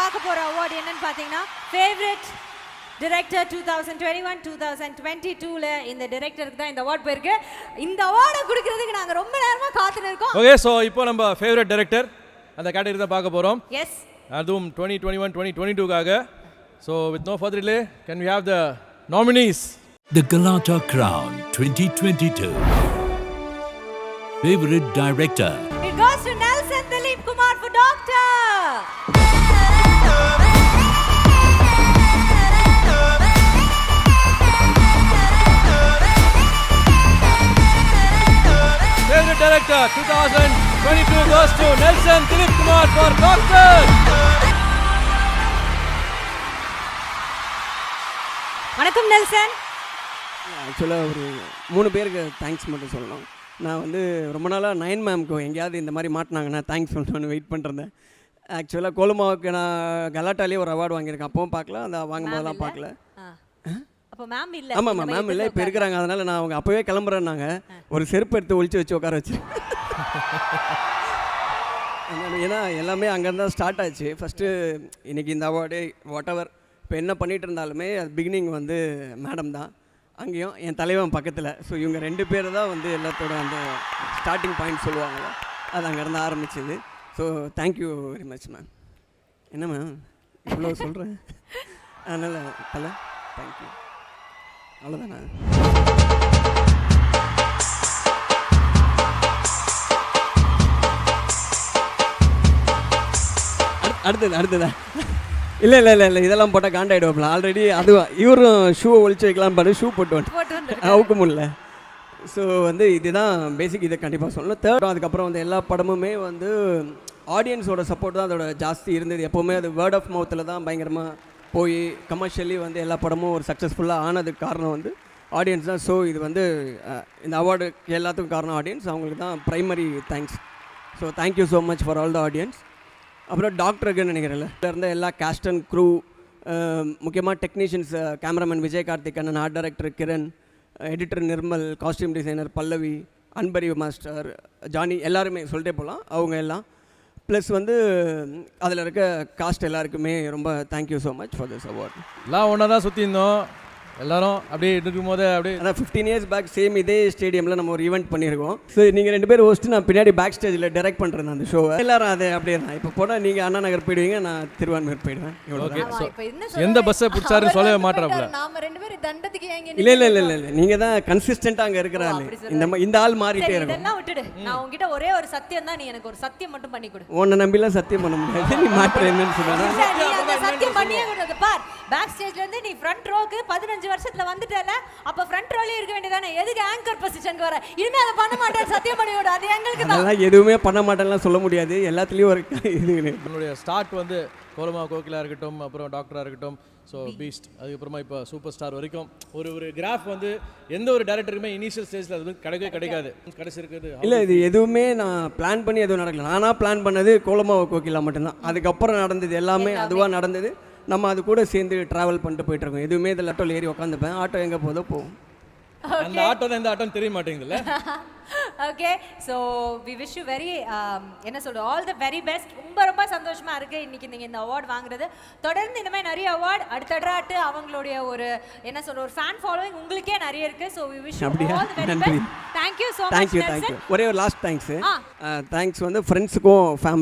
பார்க்க போற அவார்ட் என்னன்னு பாத்தீங்கன்னா ஃபேவரட் டைரக்டர் 2021-2022ல இந்த டைரக்டருக்கு தான் இந்த அவார்ட் போயிருக்கு. இந்த அவார்டை கொடுக்கிறதுக்கு நாங்க ரொம்ப நேரமா காத்துட்டு இருக்கோம். ஓகே, சோ இப்போ நம்ம ஃபேவரட் டைரக்டர் அந்த கேட்டகரி தான் பார்க்க போறோம். எஸ், அதுவும் 2021-2022க்காக. So with no further delay, can we have the nominees? The Galata Crown 2022 Favorite Director. it goes to Nelson Dilip Kumar for Doctor. Favorite Director 2022 goes to Nelson Dilip Kumar for Doctor. வணக்கம் Nelson. ஆக்சுவலாக ஒரு 3 பேருக்கு thanks மட்டும் சொல்லணும். நான் வந்து ரொம்ப நாளாக 9 மேம்க்கு எங்கேயாவது இந்த மாதிரி மாட்டினாங்கன்னா தேங்க்ஸ் சொல்லணும்னு வெயிட் பண்ணிருந்தேன். ஆக்சுவலாக கோலமாவுக்கு நான் கலாட்டாலேயே ஒரு அவார்டு வாங்கியிருக்கேன். அப்பவும் பார்க்கல, அந்த வாங்கும்போதெல்லாம் பார்க்கல. அப்போ மேம் இல்லை. ஆமாம் மேம் இல்லை, இப்போ இருக்கிறாங்க. அதனால் நான் அவங்க அப்போவே கிளம்புறேன்னாங்க. ஒரு செருப்பு எடுத்து ஒழிச்சு வச்சு உட்கார வச்சு. ஏன்னா எல்லாமே அங்கேருந்து தான் ஸ்டார்ட் ஆச்சு. ஃபஸ்ட்டு இன்றைக்கி இந்த அவார்டு வாட் எவர் இப்போ என்ன பண்ணிகிட்டு இருந்தாலுமே அது பிகினிங் வந்து மேடம் தான். அங்கேயும் என் தலைவன் பக்கத்தில். ஸோ இவங்க 2 பேர் தான் வந்து எல்லாத்தோட அந்த ஸ்டார்டிங் பாயிண்ட் சொல்லுவாங்கள்ல, அது அங்கேருந்து ஆரம்பிச்சிது. So thank you very much ma'am. என்ன மேம் இவ்வளோ சொல்கிறேன், அதனால் தலை தேங்க்யூ. அவ்வளோதானே. அடுத்ததா இல்லை இதெல்லாம் போட்டால் காண்டாயிடுவாப்ல. ஆல்ரெடி அது இவரும் ஷூவை ஒழிச்சு வைக்கலாம் பாரு, ஷூ போட்டு அவுக்க முடியல. ஸோ வந்து இதுதான் பேசிக். இதை கண்டிப்பாக சொல்லணும். தேர்ட், அதுக்கப்புறம் வந்து எல்லா படமுமே வந்து ஆடியன்ஸோட சப்போர்ட் தான் அதோட ஜாஸ்தி இருந்தது. எப்போவுமே அது வேர்ட் ஆஃப் மவுத்தில் தான் பயங்கரமாக போய் கமர்ஷியலி வந்து எல்லா படமும் ஒரு சக்ஸஸ்ஃபுல்லாக ஆனதுக்கு காரணம் வந்து ஆடியன்ஸ் தான். ஸோ இது வந்து இந்த அவார்டு எல்லாத்துக்கும் காரணம் ஆடியன்ஸ். அவங்களுக்கு தான் primary thanks. So thank you so much for all the audience. அப்புறம் டாக்டருக்குன்னு நினைக்கிறேன்ல, இருந்த எல்லா கேஸ்ட் அண்ட் க்ரூ, முக்கியமாக technicians, cameraman Vijay Karthikeyan, art director Kiran, editor Nirmal, costume designer Pallavi, Anbariv master, Jani, எல்லாருமே சொல்லிட்டே போகலாம். அவங்க எல்லாம் ப்ளஸ் வந்து அதில் இருக்க காஸ்ட் எல்லாருக்குமே ரொம்ப thank you so much for this award. எல்லாம் ஒன்றா தான் சுற்றி இருந்தோம் எல்லாரும். அப்படியே இருக்கும் போது அப்படியே அதான் 15 years பேக் சேம் இதே ஸ்டேடியமில் நம்ம ஒரு ஈவெண்ட் பண்ணியிருக்கோம். ஸோ நீங்கள் 2 பேர் ஹோஸ்ட்டு, நான் பின்னாடி பேக் ஸ்டேஜில் டைரக்ட் பண்ணுறேன் அந்த ஷோவை. எல்லாரும் அதே அப்படியே தான். இப்போ போனால் நீங்கள் அண்ணா நகர் போயிடுவீங்க, நான் திருவான்மையூர் போயிடுவேன். ஓகே, எந்த பஸ்ஸை பிடிச்சாருன்னு சொல்லவே மாட்டாப்ல. இல்லை நீங்கள் தான் கன்சிஸ்டண்ட்டாக அங்கே இருக்கிற ஆள். இந்த ஆள் மாறிட்டே இருக்கும். நான் உங்ககிட்ட ஒரே ஒரு சத்தியம் தான், நீ எனக்கு ஒரு சத்தியம் மட்டும் பண்ணி கொடு. உன்னை நம்பிலாம் சத்தியம் பண்ண முடியாது. நீ மாற்ற என்னன்னு சொல்கிறேன். சத்தியம் பண்ணியே கொடுத்து பார். பேக் ஸ்டேஜ்ல இருந்து நீ ஃப்ரண்ட் ரோக்கு 15 வருஷத்துல வந்துட்டல, அப்ப ஃப்ரண்ட் ரோலயே இருக்க வேண்டியதானே. எதுக்கு ஆங்கர் பொசிஷனுக்கு வர? இனிமே அதை பண்ண மாட்டேன் சத்தியம் பண்ணி விடு. அது எங்களுக்கு தான். அதெல்லாம் எதுவுமே பண்ண மாட்டேன்லாம் சொல்ல முடியாது. எல்லாத்துலேயும் ஒரு இது. நம்மளுடைய ஸ்டார்ட் வந்து கோலமா கோகிலா இருக்கட்டும், அப்புறம் டாக்டராக இருக்கட்டும், ஸோ பீஸ்ட், அதுக்கப்புறமா இப்போ சூப்பர் ஸ்டார் வரைக்கும் ஒரு கிராஃப் வந்து எந்த ஒரு டேரக்டருக்குமே இனிஷியல் ஸ்டேஜில் அது கிடைக்காது. கடைசி இருக்குது இல்லை, இது எதுவுமே நான் பிளான் பண்ணி எதுவும் நடக்கல. நானாக பிளான் பண்ணது கோலமா கோகிலா மட்டும்தான். அதுக்கப்புறம் நடந்தது எல்லாமே அதுவாக நடந்தது. நம்ம அது கூட சேர்ந்து ட்ராவல் பண்ணிட்டு போயிட்டுருக்கோம். எதுவுமே இதில் ஆட்டோவில் ஏறி உட்காந்துப்பேன். ஆட்டோ எங்கே போதோ போகும். அந்த ஆட்டோ தான் இந்த ஆட்டோன்னு தெரிய மாட்டேங்குதுல்ல. Okay, so we wish you very என்ன சொல்கிறது, ஆல் த வெரி பெஸ்ட். ரொம்ப சந்தோஷமாக இருக்குது இன்றைக்கி நீங்கள் இந்த அவார்ட் வாங்குறது. தொடர்ந்து இந்த மாதிரி நிறைய அவார்ட் அடுத்தடாட்டு அவங்களுடைய ஒரு என்ன சொல்கிற ஒரு ஃபேன் ஃபாலோவிங் உங்களுக்கே நிறைய இருக்குது. So we wish you all the very best. Thank you so much. Thank you. ஒரே ஒரு லாஸ்ட் தேங்க்ஸ் வந்து ஃப்ரெண்ட்ஸுக்கும் ஃபேமிலி